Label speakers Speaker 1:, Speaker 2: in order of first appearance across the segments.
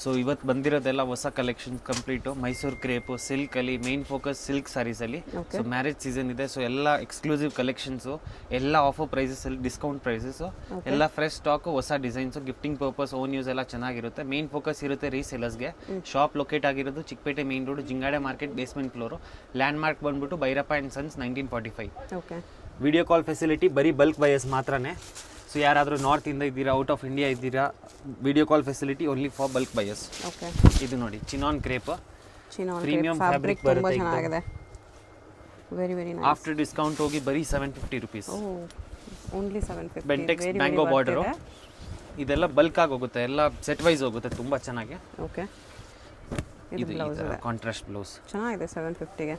Speaker 1: So ಇವತ್ತು ಬಂದಿರೋದೆಲ್ಲ ಹೊಸ ಕಲೆಕ್ಷನ್ ಕಂಪ್ಲೀಟು ಮೈಸೂರು ಕ್ರೇಪು ಸಿಲ್ಕಲ್ಲಿ ಮೇನ್ ಫೋಕಸ್ ಸಿಲ್ಕ್ ಸ್ಯಾರೀಸಲ್ಲಿ. ಸೊ ಮ್ಯಾರೇಜ್ ಸೀಸನ್ ಇದೆ, ಸೊ ಎಲ್ಲ ಎಕ್ಸ್ಕ್ಲೂಸಿವ್ ಕಲೆಕ್ಷನ್ಸು, ಎಲ್ಲ ಆಫರ್ ಪ್ರೈಸಸಲ್ಲಿ ಡಿಸ್ಕೌಂಟ್ ಪ್ರೈಸಸ್ಸು, ಎಲ್ಲ ಫ್ರೆಶ್ ಸ್ಟಾಕು, ಹೊಸ designs, gifting purpose, own use ಎಲ್ಲ ಚೆನ್ನಾಗಿರುತ್ತೆ. ಮೇನ್ ಫೋಕಸ್ ಇರುತ್ತೆ ರೀಸೇಲರ್ಸ್ಗೆ. ಶಾಪ್ ಲೊಕೇಟ್ ಆಗಿರೋದು Chickpet main road, Jingade market, basement floor. Landmark ಬಂದ್ಬಿಟ್ಟು Bhairappa and sons 1945. Video call facility ಬರೀ ಬಲ್ಕ್ ಬಯರ್ಸ್ ಮಾತ್ರನೇ. ಸೊ ಯಾರಾದರೂ ನಾರ್ತಿಂದ ಇದ್ದೀರಾ, ಔಟ್ ಆಫ್ ಇಂಡಿಯಾ ಇದ್ದೀರಾ, video call facility only for bulk buyers. ಇದು ನೋಡಿ ಚಿನಾನ್ ಕ್ರೇಪ್, ಪ್ರೀಮಿಯಂ ಫ್ಯಾಬ್ರಿಕ್ ಬರುತ್ತೆ. ಆಫ್ಟರ್ ಡಿಸ್ಕೌಂಟ್ ಹೋಗಿ ಬರೀ 750 ರುಪೀಸ್. Bentex mango border. ಇದೆಲ್ಲ ಬಲ್ಕ್ ಆಗಿ ಹೋಗುತ್ತೆ, ಎಲ್ಲ ಸೆಟ್ ವೈಸ್ ಹೋಗುತ್ತೆ, ತುಂಬ ಚೆನ್ನಾಗಿ. ಇದು ಕಾಂಟ್ರಾಸ್ಟ್ ಬ್ಲೌಸ್
Speaker 2: ಚೆನ್ನಾಗಿದೆ 750ಗೆ.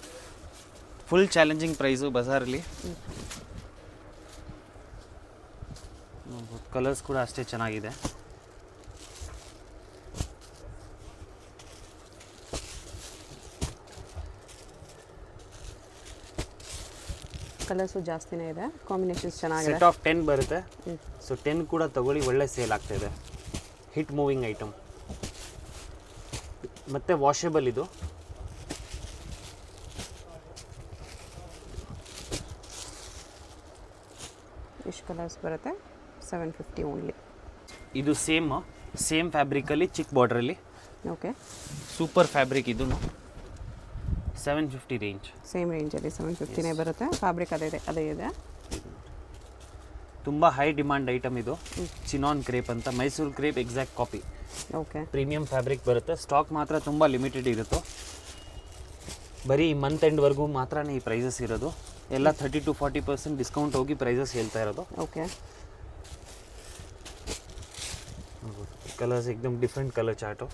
Speaker 1: ಫುಲ್ ಚಾಲೆಂಜಿಂಗ್ ಪ್ರೈಸು ಬಜಾರಲ್ಲಿ. ಕಲರ್ಸ್ ಕೂಡ ಅಷ್ಟೇ ಚೆನ್ನಾಗಿದೆ.
Speaker 2: ಕಲರ್ಸು ಜಾಸ್ತಿನೇ ಇದೆ, ಕಾಂಬಿನೇಷನ್ಸ್ ಚೆನ್ನಾಗಿದೆ.
Speaker 1: ಸೆಟ್ ಆಫ್ 10 ಬರುತ್ತೆ. ಸೊ 10 ಕೂಡ ತಗೊಳ್ಳಿ, ಒಳ್ಳೆ ಸೇಲ್ ಆಗ್ತಾಯಿದೆ. ಹಿಟ್ ಮೂವಿಂಗ್ ಐಟಮ್ ಮತ್ತು ವಾಷೇಬಲ್. ಇದು
Speaker 2: ಇಷ್ಟು ಕಲರ್ಸ್ ಬರುತ್ತೆ, 750 ಓನ್ಲಿ.
Speaker 1: ಇದು ಸೇಮ್ ಫ್ಯಾಬ್ರಿಕಲ್ಲಿ ಚಿಕ್ಕ ಬಾರ್ಡ್ರಲ್ಲಿ.
Speaker 2: Okay,
Speaker 1: super fabric. ಇದು 750 ರೇಂಜ್.
Speaker 2: ಸೇಮ್ ರೇಂಜಲ್ಲಿ 750ನೇ ಬರುತ್ತೆ. ಫ್ಯಾಬ್ರಿಕ್ ಅದೇ ಇದೆ.
Speaker 1: ತುಂಬ ಹೈ ಡಿಮಾಂಡ್ ಐಟಮ್ ಇದು. ಚಿನಾನ್ ಕ್ರೇಪ್ ಅಂತ, Mysuru crepe exact copy.
Speaker 2: Okay,
Speaker 1: premium fabric ಬರುತ್ತೆ. ಸ್ಟಾಕ್ ಮಾತ್ರ ತುಂಬ ಲಿಮಿಟೆಡ್ ಇರುತ್ತೆ. ಬರೀ ಮಂತ್ ಎಂಡ್ವರೆಗೂ ಮಾತ್ರನೇ ಈ ಪ್ರೈಸಸ್ ಇರೋದು. ಎಲ್ಲ 30 to 40% ಡಿಸ್ಕೌಂಟ್ ಹೋಗಿ ಪ್ರೈಸಸ್ ಹೇಳ್ತಾ ಇರೋದು.
Speaker 2: ಓಕೆ,
Speaker 1: ಕಲರ್ಸ್ एकदम ಡಿಫ್ರೆಂಟ್ ಕಲರ್ ಚಾರ್ಟು.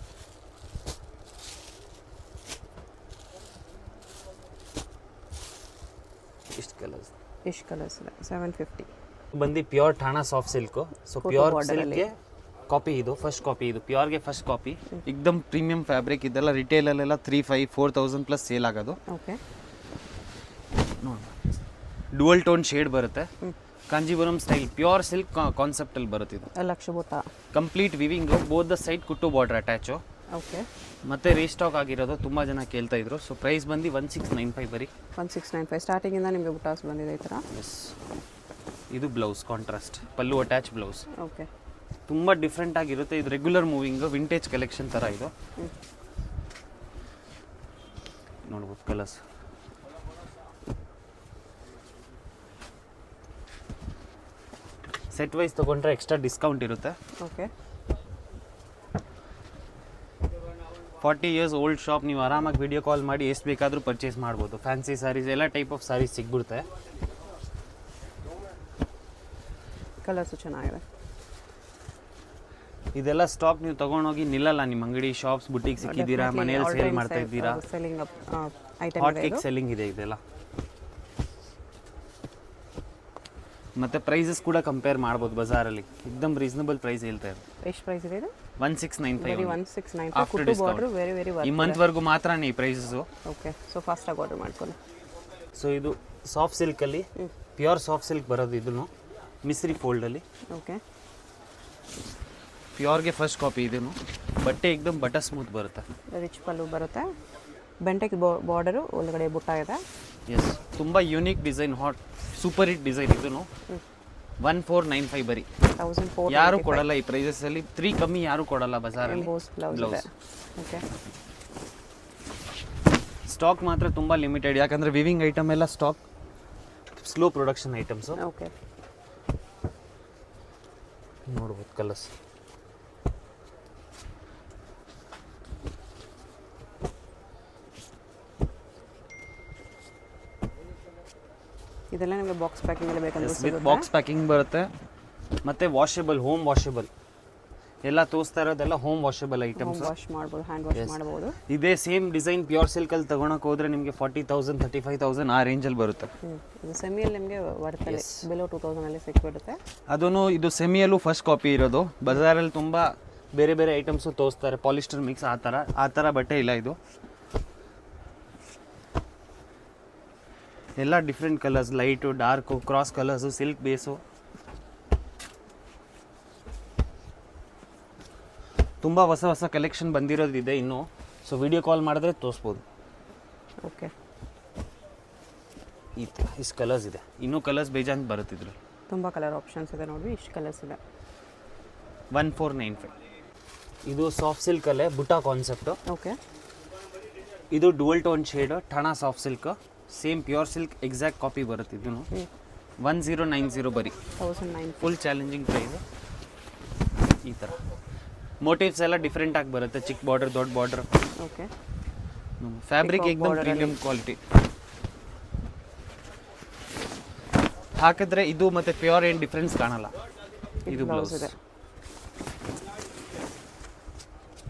Speaker 1: ಇಷ್ಟು
Speaker 2: ಕಲರ್ಸ್ ಇದೆ 750.
Speaker 1: ಬಂದು ಪ್ಯೂರ್ ಠಾಣಾ ಸಾಫ್ಟ್ ಸಿಲ್ಕು. ಸೊ ಪ್ಯೂರ್ ಸಿಲ್ಕ್ಗೆ ಕಾಪಿ ಇದು, ಫಸ್ಟ್ ಕಾಪಿ. ಇದು ಪ್ಯೂರ್ಗೆ ಫಸ್ಟ್ ಕಾಪಿ. एकदम ಪ್ರೀಮಿಯಂ ಫ್ಯಾಬ್ರಿಕ್. ಇದೆಲ್ಲ ರಿಟೇಲಲ್ಲೆಲ್ಲ 3,500-4,000 ಪ್ಲಸ್ ಸೇಲ್ ಆಗೋದು.
Speaker 2: ಓಕೆ,
Speaker 1: ನೋಡಿ ಡುವಲ್ ಟೋನ್ ಶೇಡ್ ಬರುತ್ತೆ. ಕಾಂಜೀವರಂ ಸ್ಟೈಲ್ ಪ್ಯೂರ್ ಸಿಲ್ಕ್ ಕಾನ್ಸೆಪ್ಟಲ್ಲಿ ಬರುತ್ತೆ. ಇದು
Speaker 2: ಲಕ್ಷಭೂತ
Speaker 1: complete weaving, both the side ಕುಟ್ಟು ಬಾರ್ಡರ್ ಅಟ್ಯಾಚು.
Speaker 2: ಓಕೆ,
Speaker 1: ಮತ್ತೆ ರೀಸ್ಟಾಕ್ ಆಗಿರೋದು, ತುಂಬ ಜನ ಕೇಳ್ತಾ ಇದ್ರು. ಸೊ ಪ್ರೈಸ್ ಬಂದು 1695 ಬರೀ.
Speaker 2: 1695 ಸ್ಟಾರ್ಟಿಂಗಿಂದ ನಿಮಗೆ ಬುಟಾಸ್ ಬಂದಿದೆ ಈ ಥರ.
Speaker 1: ಎಸ್, ಇದು ಬ್ಲೌಸ್ ಕಾಂಟ್ರಾಸ್ಟ್, ಪಲ್ಲು ಅಟ್ಯಾಚ್ ಬ್ಲೌಸ್.
Speaker 2: ಓಕೆ,
Speaker 1: ತುಂಬ ಡಿಫ್ರೆಂಟ್ ಆಗಿರುತ್ತೆ. ಇದು ರೆಗ್ಯುಲರ್ ಮೂವಿಂಗು, ವಿಂಟೇಜ್ ಕಲೆಕ್ಷನ್ ಥರ ಇದು. ನೋಡ್ಬೋದು ಕಲರ್ಸ್. ಸೆಟ್ ವೈಸ್ ತೊಗೊಂಡ್ರೆ ಎಕ್ಸ್ಟ್ರಾ ಡಿಸ್ಕೌಂಟ್ ಇರುತ್ತೆ.
Speaker 2: Okay,
Speaker 1: 40 years old shop. ನೀವು ಆರಾಮಾಗಿ ವಿಡಿಯೋ ಕಾಲ್ ಮಾಡಿ ಎಷ್ಟು ಬೇಕಾದರೂ ಪರ್ಚೇಸ್ ಮಾಡ್ಬೋದು. ಫ್ಯಾನ್ಸಿ ಸ್ಯಾರೀಸ್, ಎಲ್ಲ ಟೈಪ್ ಆಫ್ ಸ್ಯಾರೀಸ್ ಸಿಗ್ಬಿಡುತ್ತೆ.
Speaker 2: ಕಲರ್ಸು ಚೆನ್ನಾಗಿದೆ.
Speaker 1: ಇದೆಲ್ಲ ಸ್ಟಾಕ್ ನೀವು ತೊಗೊಂಡೋಗಿ ನಿಲ್ಲಲ್ಲ. ನಿಮ್ಮ ಅಂಗಡಿ, ಶಾಪ್ಸ್, ಬುಟಿಕ್ ಸಿಕ್ಕಿದ್ದೀರಾ, ಮನೆಯಲ್ಲಿ ಸೇಲ್ ಮಾಡ್ತಾ ಇದ್ದೀರಾ. ಹಾಟ್ ಕೇಕ್ ಸೆಲ್ಲಿಂಗ್ ಇದೆ ಇದೆಲ್ಲ. ಮತ್ತು ಪ್ರೈಸಸ್ ಕೂಡ ಕಂಪೇರ್ ಮಾಡ್ಬೋದು ಬಜಾರಲ್ಲಿ. एकदम ರೀಸನಬಲ್ ಪ್ರೈಸ್ ಹೇಳ್ತಾ ಇರೋದು.
Speaker 2: ಎಷ್ಟು ಪ್ರೈಸ್ ಇದೆ ಇದು?
Speaker 1: 1695.
Speaker 2: 1695
Speaker 1: ಆಫ್ಟರ್ ಡಿಸ್ಕೌಂಟ್.
Speaker 2: ವೆರಿ
Speaker 1: ಈ ಮಂತ್ವರೆಗೂ ಮಾತ್ರನೇ ಈ ಪ್ರೈಸಸ್ಸು.
Speaker 2: ಓಕೆ, ಸೊ ಫಾಸ್ಟಾಗಿ ಆರ್ಡರ್ ಮಾಡ್ಕೊಳ್ಳಿ.
Speaker 1: ಸೊ ಇದು ಸಾಫ್ಟ್ ಸಿಲ್ಕಲ್ಲಿ ಪ್ಯೂರ್ ಸಾಫ್ಟ್ ಸಿಲ್ಕ್ ಬರೋದು. ಇದನ್ನು ಮಿಸ್ರಿ ಫೋಲ್ಡಲ್ಲಿ.
Speaker 2: ಓಕೆ,
Speaker 1: ಪ್ಯೂರ್ಗೆ ಫಸ್ಟ್ ಕಾಪಿ. ಇದನ್ನು ಬಟ್ಟೆ एकदम ಬಟರ್ ಸ್ಮೂತ್ ಬರುತ್ತೆ.
Speaker 2: ರಿಚ್ ಪಲ್ಲು ಬರುತ್ತೆ. ಬೆಂಟೆಕ್ ಬಾರ್ಡರು, ಒಳಗಡೆ ಬುಟ್ಟ ಇದೆ.
Speaker 1: ಎಸ್, ತುಂಬ unique design, hot super hit design. ಇದನ್ನು 1495 ಬರೀ.
Speaker 2: 1495
Speaker 1: ಯಾರು ಕೊಡಲ್ಲ ಈ ಪ್ರೈಸಸ್ಸಲ್ಲಿ. 3 ಕಮ್ಮಿ ಯಾರು ಕೊಡಲ್ಲ ಬಜಾರಲ್ಲಿ.
Speaker 2: ಬ್ಲೌಸ್. ಓಕೆ,
Speaker 1: ಸ್ಟಾಕ್ ಮಾತ್ರ ತುಂಬ ಲಿಮಿಟೆಡ್, ಯಾಕಂದರೆ ವಿವಿಂಗ್ ಐಟಮ್ ಎಲ್ಲ stock slow production items.
Speaker 2: Okay,
Speaker 1: ನೋಡ್ಬೋದು ಕಲರ್ಸ್.
Speaker 2: ಇದೆಲ್ಲ ನಿಮಗೆ ಬಾಕ್ಸ್ ಪ್ಯಾಕಿಂಗ್ ಅಲ್ಲಿ ಬೇಕಂದ್ರೆ
Speaker 1: ವಿತ್ ಬಾಕ್ಸ್ ಪ್ಯಾಕಿಂಗ್ ಬರುತ್ತೆ. ಮತ್ತು ವಾಷೇಬಲ್, ಹೋಮ್ ವಾಷೇಬಲ್. ಎಲ್ಲ ತೋರಿಸ್ತಾ ಇರೋದೆಲ್ಲ ಹೋಮ್ ವಾಷೇಬಲ್ ಐಟಮ್ಸ್.
Speaker 2: ವಾಶ್ ಮಾಡ್ಬೋದು, ಹ್ಯಾಂಡ್ ವಾಶ್ ಮಾಡ್ಬೋದು.
Speaker 1: ಇದೇ ಸೇಮ್ ಡಿಸೈನ್ ಪ್ಯೂರ್ ಸಿಲ್ಕಲ್ಲಿ ತೊಗೊಳಕ್ಕೆ ಹೋದರೆ ನಿಮಗೆ 40,000 35,000 ಆ ರೇಂಜಲ್ಲಿ ಬರುತ್ತೆ.
Speaker 2: ಇದು ಸೆಮಿಯಲ್ಲಿ ನಿಮಗೆ ಬರ್ತದೆ, ಬಿಲೋ 2000 ಅಲ್ಲಿ ಸಿಕ್ಬಿಡುತ್ತೆ.
Speaker 1: ಅದೂ ಇದು ಸೆಮಿಯಲ್ಲೂ ಫಸ್ಟ್ ಕಾಪಿ ಇರೋದು. ಬಜಾರಲ್ಲಿ ತುಂಬ ಬೇರೆ ಬೇರೆ ಐಟಮ್ಸು ತೋರಿಸ್ತಾರೆ, ಪಾಲಿಸ್ಟರ್ ಮಿಕ್ಸ್ ಆ ಥರ ಬಟ್ಟೆ ಇಲ್ಲ ಇದು. ಎಲ್ಲ different colours, light, dark, cross colours, silk base. ತುಂಬ ಹೊಸ ಹೊಸ ಕಲೆಕ್ಷನ್ ಬಂದಿರೋದಿದೆ ಇನ್ನು. ಸೊ ವಿಡಿಯೋ ಕಾಲ್ ಮಾಡಿದ್ರೆ ತೋರಿಸ್ಬೋದು.
Speaker 2: ಓಕೆ,
Speaker 1: ಈ ಥರ ಇಷ್ಟು ಕಲರ್ಸ್ ಇದೆ, ಇನ್ನೂ ಕಲರ್ಸ್ ಬೇಜಾನ್ ಬರುತ್ತಿದ್ರು.
Speaker 2: ತುಂಬ ಕಲರ್ ಆಪ್ಷನ್ಸ್ ಇದೆ ನೋಡಿ, ಇಷ್ಟು ಕಲರ್ಸ್ ಇದೆ.
Speaker 1: 1495. ಇದು ಸಾಫ್ಟ್ ಸಿಲ್ಕಲ್ಲೇ ಬುಟಾ ಕಾನ್ಸೆಪ್ಟು.
Speaker 2: ಓಕೆ,
Speaker 1: ಇದು ಡುವಲ್ ಟೋನ್ ಶೇಡು ಠಾಣಾ soft silk, same pure silk exact copy ಬರುತ್ತೆ ಇದೂ. 1090 ಬರೀ,
Speaker 2: 1009.
Speaker 1: Full challenging price. ಈ ಥರ ಮೋಟಿವ್ಸ್ ಎಲ್ಲ ಡಿಫ್ರೆಂಟ್ ಆಗಿ ಬರುತ್ತೆ, ಚಿಕ್ಕ ಬಾರ್ಡರ್ ದೊಡ್ಡ ಬಾರ್ಡರ್.
Speaker 2: ಓಕೆ,
Speaker 1: ಫ್ಯಾಬ್ರಿಕ್ ಏಕದಮ್ ಪ್ರೀಮಿಯಂ ಕ್ವಾಲಿಟಿ. ಹಾಕಿದ್ರೆ ಇದು ಮತ್ತೆ ಪ್ಯೂರ್ ಏನು ಡಿಫ್ರೆನ್ಸ್ ಕಾಣಲ್ಲ. ಇದು ಬ್ಲೌಸ್ ಇದೆ.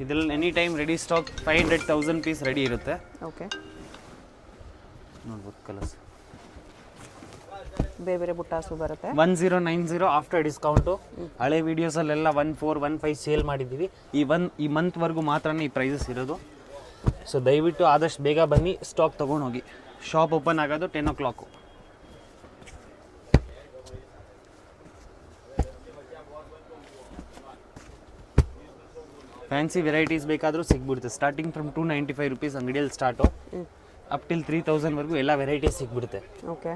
Speaker 1: ಇದರಲ್ಲಿ any time ready stock 500,000 piece ready ಇರುತ್ತೆ.
Speaker 2: ಓಕೆ,
Speaker 1: ನೋಡ್ಬೋದು ಕಲರ್ಸ್.
Speaker 2: ಬೇರೆ ಬೇರೆ ಬುಟ್ಟಾಸು ಬರುತ್ತೆ.
Speaker 1: 1090 ಆಫ್ಟರ್ ಡಿಸ್ಕೌಂಟು. ಹಳೆ ವೀಡಿಯೋಸಲ್ಲೆಲ್ಲ 1415 ಸೇಲ್ ಮಾಡಿದ್ದೀವಿ. ಈ ಮಂತ್ವರೆಗೂ ಮಾತ್ರ ಈ ಪ್ರೈಸಸ್ ಇರೋದು. ಸೊ ದಯವಿಟ್ಟು ಆದಷ್ಟು ಬೇಗ ಬನ್ನಿ, ಸ್ಟಾಕ್ ತೊಗೊಂಡೋಗಿ. ಶಾಪ್ ಓಪನ್ ಆಗೋದು 10 o'clock. ಫ್ಯಾನ್ಸಿ ವೆರೈಟೀಸ್ ಬೇಕಾದರೂ ಸಿಗ್ಬಿಡುತ್ತೆ. ಸ್ಟಾರ್ಟಿಂಗ್ ಫ್ರಮ್ 295 ರುಪೀಸ್ ಅಂಗಡಿಯಲ್ಲಿ ಸ್ಟಾರ್ಟು, ಅಪ್ ಟಿಲ್ 3000ವರೆಗೂ ಎಲ್ಲ ವೆರೈಟೀಸ್ ಸಿಗ್ಬಿಡುತ್ತೆ.
Speaker 2: ಓಕೆ,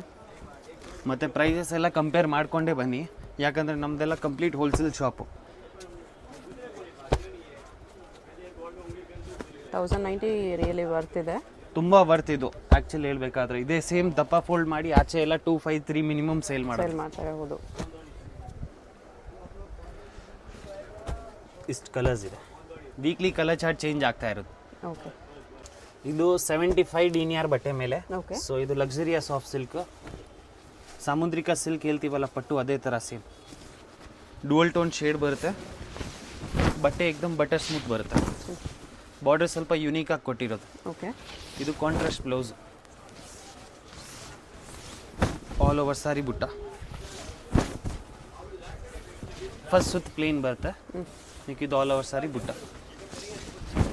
Speaker 1: ಮತ್ತು ಪ್ರೈಸಸ್ ಎಲ್ಲ ಕಂಪೇರ್ ಮಾಡಿಕೊಂಡೇ ಬನ್ನಿ, ಯಾಕಂದರೆ ನಮ್ಮದೆಲ್ಲ complete wholesale shop.
Speaker 2: 1090 really worth ಇದೆ,
Speaker 1: ತುಂಬ ವರ್ತ್ ಇದು. ಆ್ಯಕ್ಚುಲಿ ಹೇಳಬೇಕಾದ್ರೆ ಇದೇ ಸೇಮ್ ದಪ್ಪ ಫೋಲ್ಡ್ ಮಾಡಿ ಆಚೆ ಎಲ್ಲ 253 ಮಿನಿಮಮ್ ಸೇಲ್
Speaker 2: ಮಾಡ್ತಾರೆ. ಹೌದು,
Speaker 1: ಇಷ್ಟು ಕಲರ್ಸ್ ಇದೆ. ವೀಕ್ಲಿ ಕಲರ್ ಚಾರ್ಟ್ ಚೇಂಜ್ ಆಗ್ತಾ ಇರುತ್ತೆ.
Speaker 2: ಓಕೆ,
Speaker 1: ಇದು 75 DNR ಬಟ್ಟೆ ಮೇಲೆ.
Speaker 2: ಓಕೆ,
Speaker 1: ಸೊ ಇದು ಲಕ್ಸುರಿಯಾ ಸಾಫ್ಟ್ ಸಿಲ್ಕ್, ಸಾಮುದ್ರಿಕ ಸಿಲ್ಕ್ ಹೇಳ್ತೀವಲ್ಲ ಪಟ್ಟು, ಅದೇ ಥರ ಸೇಮ್ ಡುವಲ್ ಟೋನ್ ಶೇಡ್ ಬರುತ್ತೆ. ಬಟ್ಟೆ ಏಕದಮ್ ಬಟರ್ ಸ್ಮೂತ್ ಬರುತ್ತೆ. ಬಾರ್ಡರ್ ಸ್ವಲ್ಪ ಯುನೀಕ್ ಆಗಿ ಕೊಟ್ಟಿರೋದು.
Speaker 2: ಓಕೆ,
Speaker 1: ಇದು contrast blouse, all over sari ಬುಟ್ಟ. ಫಸ್ಟ್ ಸುತ್ತ ಪ್ಲೇನ್ ಬರುತ್ತೆ, ಇದು ಆಲ್ ಓವರ್ ಸಾರಿ ಬುಟ್ಟ.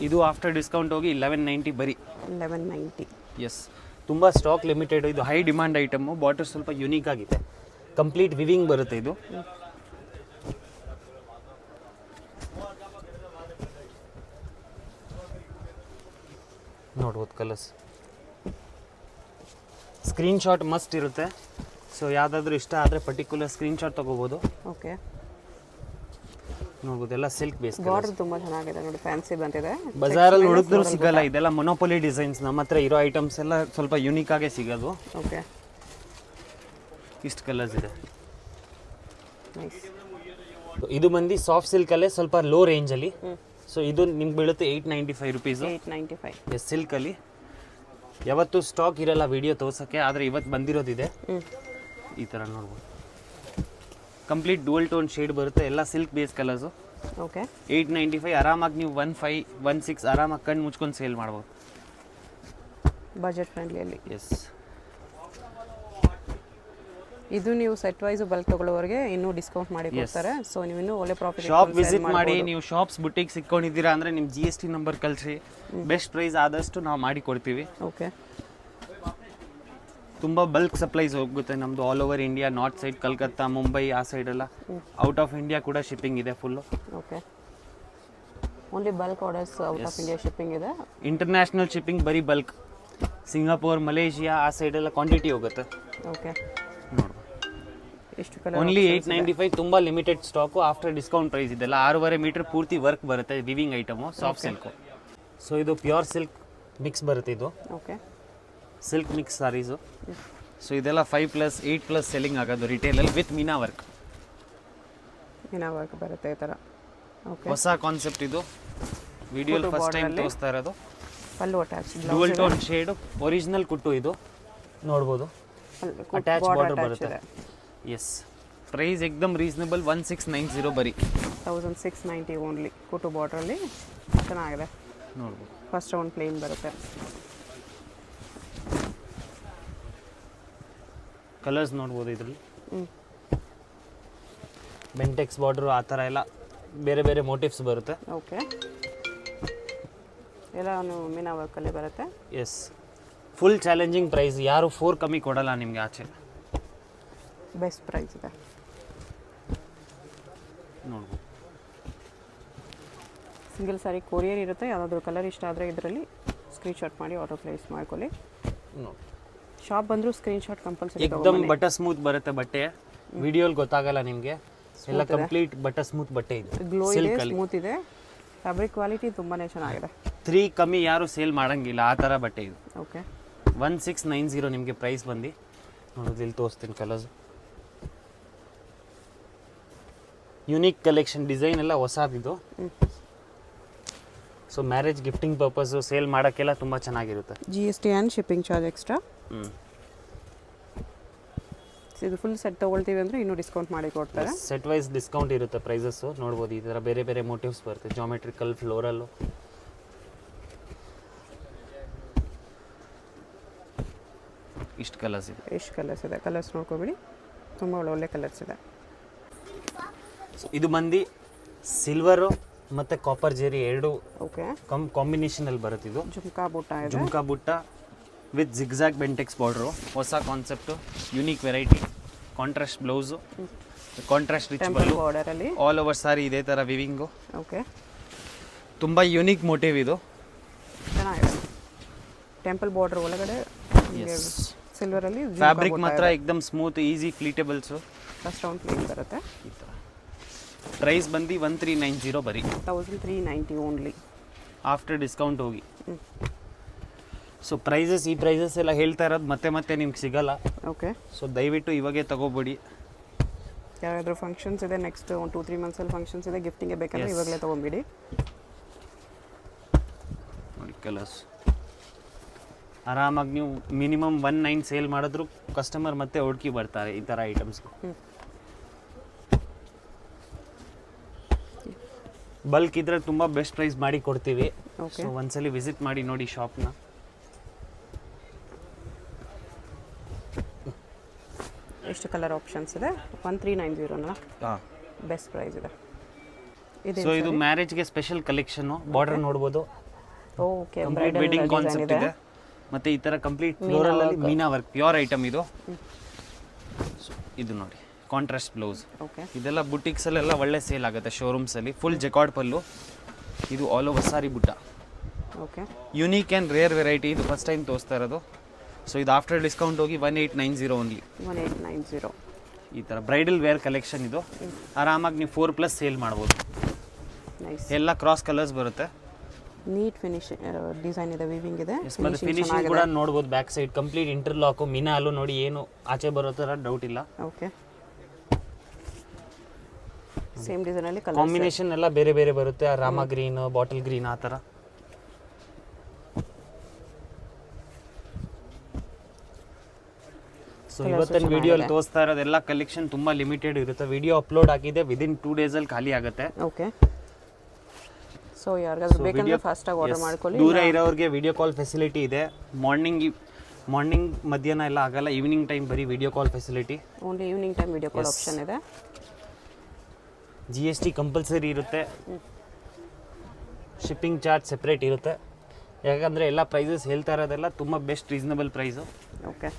Speaker 1: ಇದು ಆಫ್ಟರ್ ಡಿಸ್ಕೌಂಟ್ ಹೋಗಿ 1190 ಬರೀ.
Speaker 2: 1190.
Speaker 1: ಎಸ್, ತುಂಬ ಸ್ಟಾಕ್ ಲಿಮಿಟೆಡ್. ಇದು ಹೈ ಡಿಮಾಂಡ್ ಐಟಮು. ಬಾರ್ಡರ್ ಸ್ವಲ್ಪ ಯುನೀಕ್ ಆಗಿದೆ, ಕಂಪ್ಲೀಟ್ ವಿವಿಂಗ್ ಬರುತ್ತೆ ಇದು. ನೋಡ್ಬೋದು ಕಲರ್ಸ್. ಸ್ಕ್ರೀನ್ಶಾಟ್ ಮಸ್ಟ್ ಇರುತ್ತೆ. ಸೊ ಯಾವುದಾದ್ರೂ ಇಷ್ಟ ಆದರೆ ಪರ್ಟಿಕ್ಯುಲರ್ ಸ್ಕ್ರೀನ್ಶಾಟ್ ತೊಗೋಬೋದು.
Speaker 2: ಓಕೆ,
Speaker 1: ನೋಡ್ಬೋದು ಎಲ್ಲ ಸಿಲ್ಕ್ ಬೇಸ್.
Speaker 2: ಬಾರ್ಡರ್ ತುಂಬ ಚೆನ್ನಾಗಿದೆ ನೋಡಿ, ಫ್ಯಾನ್ಸಿ ಬಂದಿದೆ.
Speaker 1: ಬಜಾರಲ್ಲಿ ಹುಡುಕಿದ್ರು ಸಿಗಲ್ಲ, ಇದೆಲ್ಲ ಮೊನೋಪೊಲಿ ಡಿಸೈನ್ಸ್. ನಮ್ಮ ಹತ್ರ ಇರೋ ಐಟಮ್ಸ್ ಎಲ್ಲ ಸ್ವಲ್ಪ ಯುನೀಕ್ ಆಗೇ ಸಿಗೋದು.
Speaker 2: ಓಕೆ,
Speaker 1: ಇಷ್ಟು ಕಲರ್ಸ್ ಇದೆ.
Speaker 2: ನೈಸ್.
Speaker 1: ಇದು ಬಂದು ಸಾಫ್ಟ್ ಸಿಲ್ಕಲ್ಲೇ ಸ್ವಲ್ಪ ಲೋ ರೇಂಜಲ್ಲಿ. ಸೊ ಇದು ನಿಮ್ಗೆ ಬೀಳುತ್ತೆ 895 ರುಪೀಸು.
Speaker 2: 895.
Speaker 1: ಎಸ್, ಸಿಲ್ಕಲ್ಲಿ ಯಾವತ್ತೂ ಸ್ಟಾಕ್ ಇರಲ್ಲ ವಿಡಿಯೋ ತೋರ್ಸೋಕ್ಕೆ, ಆದರೆ ಇವತ್ತು ಬಂದಿರೋದಿದೆ. ಈ ಥರ ನೋಡ್ಬೋದು, ಕಂಪ್ಲೀಟ್ ಡುವಲ್ ಟೋನ್ ಶೇಡ್ ಬರುತ್ತೆ, ಎಲ್ಲ ಸಿಲ್ಕ್ ಬೇಸ್ ಕಲರ್ಸು.
Speaker 2: ಓಕೆ,
Speaker 1: 895. ಆರಾಮಾಗಿ ನೀವು 1516 ಆರಾಮಾಗಿ ಕಣ್ಣು ಮುಚ್ಕೊಂಡು ಸೇಲ್ ಮಾಡ್ಬೋದು.
Speaker 2: ಬಜೆಟ್ ಫ್ರೆಂಡ್ಲಿಯಲ್ಲಿ.
Speaker 1: ಎಸ್,
Speaker 2: ಇದು ನೀವು ಸೆಟ್ ವೈಸ್ ಬಲ್ಕ್ ತಗೊಳ್ಳೋರಿಗೆ ಇನ್ನೂ ಡಿಸ್ಕೌಂಟ್ ಮಾಡಿ ಕೊಡ್ತಾರೆ. ಸೊ ನೀವು ಇನ್ನೂ ಒಳ್ಳೆ ಪ್ರಾಫಿಟ್.
Speaker 1: ಶಾಪ್ ವಿಸಿಟ್ ಮಾಡಿ. ನೀವು ಶಾಪ್ಸ್ ಬುಟ್ಟಿಗೆ ಸಿಕ್ಕೊಂಡಿದ್ದೀರಾ ಅಂದರೆ ನಿಮ್ಮ GST ನಂಬರ್ ಕಳಿಸಿ, ಬೆಸ್ಟ್ ಪ್ರೈಸ್ ಆದಷ್ಟು ನಾವು ಮಾಡಿ ಕೊಡ್ತೀವಿ.
Speaker 2: ಓಕೆ,
Speaker 1: ತುಂಬ ಬಲ್ಕ್ ಸಪ್ಲೈಸ್ ಹೋಗುತ್ತೆ ನಮ್ಮದು all over India. North side Calcutta, Mumbai ಆ ಸೈಡೆಲ್ಲ. ಔಟ್ ಆಫ್ ಇಂಡಿಯಾ ಕೂಡ ಶಿಪ್ಪಿಂಗ್ ಇದೆ full.
Speaker 2: Okay, only bulk orders out of India shipping ಇದೆ.
Speaker 1: ಇಂಟರ್ನ್ಯಾಷನಲ್ ಶಿಪ್ಪಿಂಗ್ ಬರೀ ಬಲ್ಕ್, ಸಿಂಗಾಪುರ್, ಮಲೇಷಿಯಾ ಆ ಸೈಡೆಲ್ಲ ಕ್ವಾಂಟಿಟಿ ಹೋಗುತ್ತೆ.
Speaker 2: ಓಕೆ,
Speaker 1: ನೋಡ್ಬೋದು.
Speaker 2: ಎಷ್ಟು ಕಲರ್?
Speaker 1: ಓನ್ಲಿ 895. ತುಂಬ limited stock, after discount price ಇದೆಲ್ಲ. 6.5 ಮೀಟರ್ ಪೂರ್ತಿ ವರ್ಕ್ ಬರುತ್ತೆ, weaving item, soft silk. So ಇದು ಪ್ಯೂರ್ ಸಿಲ್ಕ್ ಮಿಕ್ಸ್ ಬರುತ್ತೆ. ಇದು
Speaker 2: okay,
Speaker 1: silk mix saris. So ಇದೆಲ್ಲ 5+, 8+ ಸೆಲ್ಲಿಂಗ್ ಆಗೋದು ರಿಟೇಲಲ್ಲಿ with meena work.
Speaker 2: Meena work ಬರುತ್ತೆ ಈ ಥರ. ಓಕೆ,
Speaker 1: ಹೊಸ ಕಾನ್ಸೆಪ್ಟ್ ಇದು, ವಿಡಿಯೋಲಿ ಫಸ್ಟ್ ಟೈಮ್ ತೋರಿಸ್ತಾ ಇರೋದು.
Speaker 2: Pallu attach,
Speaker 1: dual tone shade, original ಕುಟ್ಟು ಇದು. ನೋಡ್ಬೋದು, ಅಟ್ಯಾಚ್ ಬಾರ್ಡರ್ ಬರುತ್ತೆ. ಎಸ್, ಪ್ರೈಸ್ ಎಕ್ದಮ್ ರೀಸನಬಲ್. 1690 ಬರೀ.
Speaker 2: 1690 ಓನ್ಲಿ. ಕುಟು ಬಾರ್ಡ್ರಲ್ಲಿ ಚೆನ್ನಾಗಿದೆ.
Speaker 1: ನೋಡ್ಬೋದು,
Speaker 2: ಫಸ್ಟ್ ಒಂದು ಪ್ಲೇನ್ ಬರುತ್ತೆ.
Speaker 1: ಕಲರ್ಸ್ ನೋಡ್ಬೋದು ಇದರಲ್ಲಿ. ಬೆಂಟೆಕ್ಸ್ ಬಾರ್ಡ್ರು ಆ ಥರ ಎಲ್ಲ ಬೇರೆ ಬೇರೆ ಮೋಟಿವ್ಸ್ ಬರುತ್ತೆ.
Speaker 2: ಓಕೆ, ಎಲ್ಲ ಮೀನಾ ವರ್ಕಲ್ಲಿ ಬರುತ್ತೆ.
Speaker 1: Yes, full challenging price. ಯಾರು 4 ಕಮ್ಮಿ ಕೊಡಲ್ಲ ನಿಮಗೆ ಆಚೆ.
Speaker 2: ಬೆಸ್ಟ್ ಪ್ರೈಸ್ ಇದೆ.
Speaker 1: ನೋಡ್ಬೋದು,
Speaker 2: ಸಿಂಗಲ್ ಸಾರಿ ಕೊರಿಯರ್ ಇರುತ್ತೆ. ಯಾವುದಾದ್ರೂ ಕಲರ್ ಇಷ್ಟ ಆದರೆ ಇದರಲ್ಲಿ ಸ್ಕ್ರೀನ್ಶಾಟ್ ಮಾಡಿ ಆರ್ಡರ್ ಪ್ಲೇಸ್ ಮಾಡ್ಕೊಳ್ಳಿ. ಶಾಪ್ ಬಂದರೂ ಸ್ಕ್ರೀನ್ಶಾಟ್ ಕಂಪಲ್ಸರಿ
Speaker 1: ಏಕದಮ್ ಬಟರ್ ಸ್ಮೂತ್ ಬರುತ್ತೆ ಬಟ್ಟೆ, ವಿಡಿಯೋಲಿ ಗೊತ್ತಾಗಲ್ಲ ನಿಮಗೆ. ಎಲ್ಲ ಕಂಪ್ಲೀಟ್ ಬಟರ್ ಸ್ಮೂತ್ ಬಟ್ಟೆ ಇದೆ,
Speaker 2: ಗ್ಲೋ ಇದೆ, ಸ್ಮೂತ್ ಇದೆ, ಫ್ಯಾಬ್ರಿಕ್ ಕ್ವಾಲಿಟಿ ತುಂಬಾ ಚೆನ್ನಾಗಿದೆ.
Speaker 1: 3 ಕಮ್ಮಿ ಯಾರು ಸೇಲ್ ಮಾಡಂಗಿಲ್ಲ ಆ ಥರ ಬಟ್ಟೆ ಇದು.
Speaker 2: ಓಕೆ
Speaker 1: 1690 ನಿಮಗೆ ಪ್ರೈಸ್ ಬಂದು ನೋಡೋದು. ಇಲ್ಲಿ ತೋರಿಸ್ತೀನಿ ಕಲರ್ಸ್. ಯುನೀಕ್ ಕಲೆಕ್ಷನ್, ಡಿಸೈನ್ ಎಲ್ಲ ಹೊಸದಿದು. So marriage gifting purpose sale ಮಾಡೋಕ್ಕೆಲ್ಲ ತುಂಬ ಚೆನ್ನಾಗಿರುತ್ತೆ.
Speaker 2: GST and shipping charge extra. ಇದು ಫುಲ್ ಸೆಟ್ ತೊಗೊಳ್ತೀವಿ ಅಂದರೆ ಇನ್ನೂ ಡಿಸ್ಕೌಂಟ್ ಮಾಡಿ ಕೊಡ್ತಾರೆ.
Speaker 1: ಸೆಟ್ ವೈಸ್ ಡಿಸ್ಕೌಂಟ್ ಇರುತ್ತೆ ಪ್ರೈಸಸ್ಸು. ನೋಡ್ಬೋದು ಈ ಥರ ಬೇರೆ ಬೇರೆ ಮೋಟಿವ್ಸ್ ಬರುತ್ತೆ, ಜಾಮೆಟ್ರಿಕಲ್, ಫ್ಲೋರಲ್ಲು. ಇಷ್ಟು ಕಲರ್ಸ್ ಇದೆ.
Speaker 2: ಎಷ್ಟು ಕಲರ್ಸ್ ಇದೆ, ಕಲರ್ಸ್ ನೋಡ್ಕೊಬಿಡಿ, ತುಂಬ ಒಳ್ಳೊಳ್ಳೆ ಕಲರ್ಸ್ ಇದೆ.
Speaker 1: ಸೊ ಇದು ಬಂದು ಸಿಲ್ವರು ಮತ್ತು ಕಾಪರ್ ಜೆರಿ ಎರಡು
Speaker 2: ಓಕೆ
Speaker 1: ಕಾಂಬಿನೇಷನಲ್ಲಿ ಬರುತ್ತೆ. ಇದು
Speaker 2: ಜುಮ್ಕಾ ಬುಟ್ಟ ಇದೆ,
Speaker 1: ಜುಮ್ಕಾ ಬುಟ್ಟ ವಿತ್ ಜಿಗ್ಜಾಗ್ ಬೆಂಟೆಕ್ಸ್ ಬಾರ್ಡ್ರು. ಹೊಸ concept, unique variety, contrast blouse, contrast rich pallu,
Speaker 2: ಬಾರ್ಡರಲ್ಲಿ
Speaker 1: ಆಲ್ ಓವರ್ ಸಾರಿ ಇದೇ ಥರ ವಿವಿಂಗು.
Speaker 2: ಓಕೆ
Speaker 1: ತುಂಬ ಯುನೀಕ್ ಮೋಟಿವ್ ಇದು,
Speaker 2: ಚೆನ್ನಾಗಿದೆ. ಟೆಂಪಲ್ ಬಾರ್ಡರ್ ಒಳಗಡೆ ಸಿಲ್ವರಲ್ಲಿ
Speaker 1: ಫ್ಯಾಬ್ರಿಕ್ ಮಾತ್ರ ಏಕದಮ್ smooth, easy, pleatables.
Speaker 2: First round plain ಬರುತ್ತೆ.
Speaker 1: ಈ ಥರ ಪ್ರೈಸ್ ಬಂದು 1390 ಬರೀ,
Speaker 2: 1390 ಓನ್ಲಿ
Speaker 1: ಆಫ್ಟರ್ ಡಿಸ್ಕೌಂಟ್ ಹೋಗಿ. ಸೊ ಪ್ರೈಸಸ್, ಈ ಪ್ರೈಸಸ್ ಎಲ್ಲ ಹೇಳ್ತಾ ಇರೋದು ಮತ್ತೆ ಮತ್ತೆ ನಿಮ್ಗೆ ಸಿಗಲ್ಲ.
Speaker 2: ಓಕೆ
Speaker 1: ಸೊ ದಯವಿಟ್ಟು ಇವಾಗೇ ತಗೋಬೇಡಿ.
Speaker 2: ಯಾರಾದರೂ ಫಂಕ್ಷನ್ಸ್ ಇದೆ, ನೆಕ್ಸ್ಟ್ ಒಂದು 2-3 ಮಂತ್ಸಲ್ಲಿ ಫಂಕ್ಷನ್ಸ್ ಇದೆ, ಗಿಫ್ಟಿಂಗೆ ಬೇಕಂದ್ರೆ ಇವಾಗಲೇ ತೊಗೊಂಬಿಡಿ.
Speaker 1: ನೋಡಿ ಕಲರ್ಸ್, ಆರಾಮಾಗಿ ನೀವು ಮಿನಿಮಮ್ 19 ಸೇಲ್ ಮಾಡಿದ್ರು ಕಸ್ಟಮರ್ ಮತ್ತೆ ಹುಡುಕಿ ಬರ್ತಾರೆ ಈ ಥರ ಐಟಮ್ಸ್. ಬಲ್ಕ್ ಇದ್ರೆ ತುಂಬ ಬೆಸ್ಟ್ ಪ್ರೈಸ್ ಮಾಡಿ ಕೊಡ್ತೀವಿ. ಸೊ ಒಂದ್ಸಲಿ ವಿಸಿಟ್ ಮಾಡಿ ನೋಡಿ ಶಾಪ್ನ.
Speaker 2: ಎಷ್ಟು ಕಲರ್ ಆಪ್ಷನ್ಸ್ ಇದೆ? 1390
Speaker 1: ಹಾಂ,
Speaker 2: ಬೆಸ್ಟ್ ಪ್ರೈಸ್ ಇದೆ.
Speaker 1: ಸೊ ಇದು ಮ್ಯಾರೇಜ್ಗೆ ಸ್ಪೆಷಲ್ ಕಲೆಕ್ಷನ್ನು. ಬಾರ್ಡರ್ ನೋಡ್ಬೋದು,
Speaker 2: ಓಕೆ
Speaker 1: ಕಂಪ್ಲೀಟ್ ವೆಡ್ಡಿಂಗ್ ಕಾನ್ಸೆಪ್ಟ್ ಇದೆ. ಮತ್ತೆ ಈ ಥರ ಕಂಪ್ಲೀಟ್ ಫ್ಲೋರಲ್ ಅಲ್ಲಿ ಮೀನಾ ವರ್ಕ್, ಪ್ಯೂರ್ ಐಟಮ್ ಇದು. ಇದು ನೋಡಿ ಕಾಂಟ್ರಾಸ್ಟ್ ಬ್ಲೌಸ್.
Speaker 2: ಓಕೆ
Speaker 1: ಇದೆಲ್ಲ ಬುಟಿಕ್ಸಲ್ಲೆಲ್ಲ ಒಳ್ಳೆ ಸೇಲ್ ಆಗುತ್ತೆ, ಶೋರೂಮ್ಸಲ್ಲಿ. ಫುಲ್ ಜೆಕಾರ್ಡ್ ಪಲ್ಲು, ಇದು ಆಲ್ ಓವರ್ ಸಾರಿ ಬುಟ್ಟ.
Speaker 2: Okay
Speaker 1: unique and rare variety, ಇದು ಫಸ್ಟ್ ಟೈಮ್ ತೋರಿಸ್ತಾ ಇರೋದು. ಸೊ ಇದು ಆಫ್ಟರ್ ಡಿಸ್ಕೌಂಟ್ ಹೋಗಿ 1890 ಓನ್ಲಿ.
Speaker 2: 1890
Speaker 1: ಈ ಥರ ಬ್ರೈಡಲ್ ವೇರ್ ಕಲೆಕ್ಷನ್ ಇದು. ಆರಾಮಾಗಿ ನೀವು 4+ ಸೇಲ್ ಮಾಡ್ಬೋದು.
Speaker 2: ನೈಸ್,
Speaker 1: ಎಲ್ಲ ಕ್ರಾಸ್ ಕಲರ್ಸ್ ಬರುತ್ತೆ.
Speaker 2: ನೀಟ್ ಫಿನಿಶ್ ಡಿಸೈನ್ ಇದೆ, ವಿವಿಂಗ್ ಇದೆ.
Speaker 1: ಮತ್ತೆ ಫಿನಿಶಿಂಗ್ ಕೂಡ ನೋಡ್ಬೋದು. ಬ್ಯಾಕ್ ಸೈಡ್ ಕಂಪ್ಲೀಟ್ ಇಂಟರ್ಲಾಕು, ಮಿನಾಲು ನೋಡಿ, ಏನು ಆಚೆ ಬರೋ ಥರ ಡೌಟ್ ಇಲ್ಲ.
Speaker 2: ಓಕೆ ಸೇಮ್ ಡಿಸೈನಲ್ಲಿ ಕಲರ್
Speaker 1: ಕಾಂಬಿನೇಷನ್ ಎಲ್ಲ ಬೇರೆ ಬೇರೆ ಬರುತ್ತೆ. ರಾಮ ಗ್ರೀನ್, ಬಾಟಲ್ ಗ್ರೀನ್, ಆ ಥರ. ಸೊ ಇವತ್ತಿನ ವಿಡಿಯೋಲಿ ತೋರಿಸ್ತಾ ಇರೋದೆಲ್ಲ ಕಲೆಕ್ಷನ್ ತುಂಬ ಲಿಮಿಟೆಡ್ ಇರುತ್ತೆ. ವಿಡಿಯೋ ಅಪ್ಲೋಡ್ ಆಗಿದೆ, ವಿದಿನ್ 2 ಡೇಸಲ್ಲಿ ಖಾಲಿ ಆಗುತ್ತೆ.
Speaker 2: ಓಕೆ ಸೊ ಯಾರಿಗಾದ್ರೂ ಬೇಕಂದ್ರೆ ಫಾಸ್ಟಾಗಿ ಆರ್ಡರ್ ಮಾಡ್ಕೊಳ್ಳಿ.
Speaker 1: ದೂರ ಇರೋರಿಗೆ ವಿಡಿಯೋ ಕಾಲ್ ಫೆಸಿಲಿಟಿ ಇದೆ. ಮಾರ್ನಿಂಗ್ ಮಧ್ಯಾಹ್ನ ಎಲ್ಲ ಆಗಲ್ಲ, ಈವ್ನಿಂಗ್ ಟೈಮ್ ಬರೀ video call facility.
Speaker 2: Only evening time video call option ಇದೆ.
Speaker 1: GST ಕಂಪಲ್ಸರಿ ಇರುತ್ತೆ, ಶಿಪ್ಪಿಂಗ್ ಚಾರ್ಜ್ ಸೆಪ್ರೇಟ್ ಇರುತ್ತೆ. ಯಾಕಂದರೆ ಎಲ್ಲ ಪ್ರೈಸಸ್ ಹೇಳ್ತಾ ಇರೋದೆಲ್ಲ ತುಂಬ best reasonable price.
Speaker 2: Okay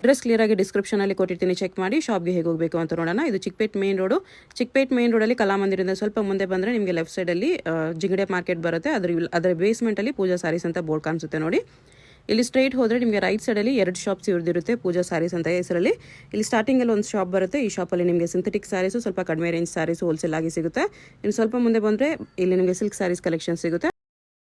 Speaker 2: address ಕ್ಲಿಯರಾಗಿ ಡಿಸ್ಕ್ರಿಪ್ಷನಲ್ಲಿ ಕೊಟ್ಟಿರ್ತೀನಿ, ಚೆಕ್ ಮಾಡಿ. ಶಾಪ್ಗೆ ಹೇಗೆ ಹೋಗಬೇಕು ಅಂತ ನೋಡೋಣ. ಇದು Chickpet main road. Chickpet main ರೋಡಲ್ಲಿ ಕಲಾಮಂದಿರದಿಂದ ಸ್ವಲ್ಪ ಮುಂದೆ ಬಂದರೆ ನಿಮಗೆ ಲೆಫ್ಟ್ ಸೈಡಲ್ಲಿ ಜಿಂಗಡೆ ಮಾರ್ಕೆಟ್ ಬರುತ್ತೆ. ಅದರ ಬೇಸ್ಮೆಂಟಲ್ಲಿ ಪೂಜಾ ಸ್ಯಾರೀಸ್ ಅಂತ ಬೋರ್ಡ್ ಕಾಣಿಸುತ್ತೆ ನೋಡಿ. ಇಲ್ಲಿ ಸ್ಟ್ರೈಟ್ ಹೋದರೆ ನಿಮಗೆ ರೈಟ್ ಸೈಡಲ್ಲಿ 2 ಶಾಪ್ಸ್ ಇವ್ರದಿರುತ್ತೆ, ಪೂಜಾ ಸ್ಯಾರೀಸ್ ಅಂತ ಹೆಸರಲ್ಲಿ. ಇಲ್ಲಿ ಸ್ಟಾರ್ಟಿಂಗಲ್ಲಿ ಒಂದು ಶಾಪ್ ಬರುತ್ತೆ. ಈ ಶಾಪಲ್ಲಿ ನಿಮಗೆ ಸಿಂಥೆಟಿಕ್ ಸ್ಯಾರೀಸು, ಸ್ವಲ್ಪ ಕಡಿಮೆ ರೇಂಜ್ ಸ್ಯಾರೀಸು ಹೋಲ್ಸೇಲ್ ಆಗಿ ಸಿಗುತ್ತೆ. ಇನ್ನು ಸ್ವಲ್ಪ ಮುಂದೆ ಬಂದರೆ ಇಲ್ಲಿ ನಿಮಗೆ ಸಿಲ್ಕ್ ಸ್ಯಾರೀಸ್ ಕಲೆಕ್ಷನ್ ಸಿಗುತ್ತೆ.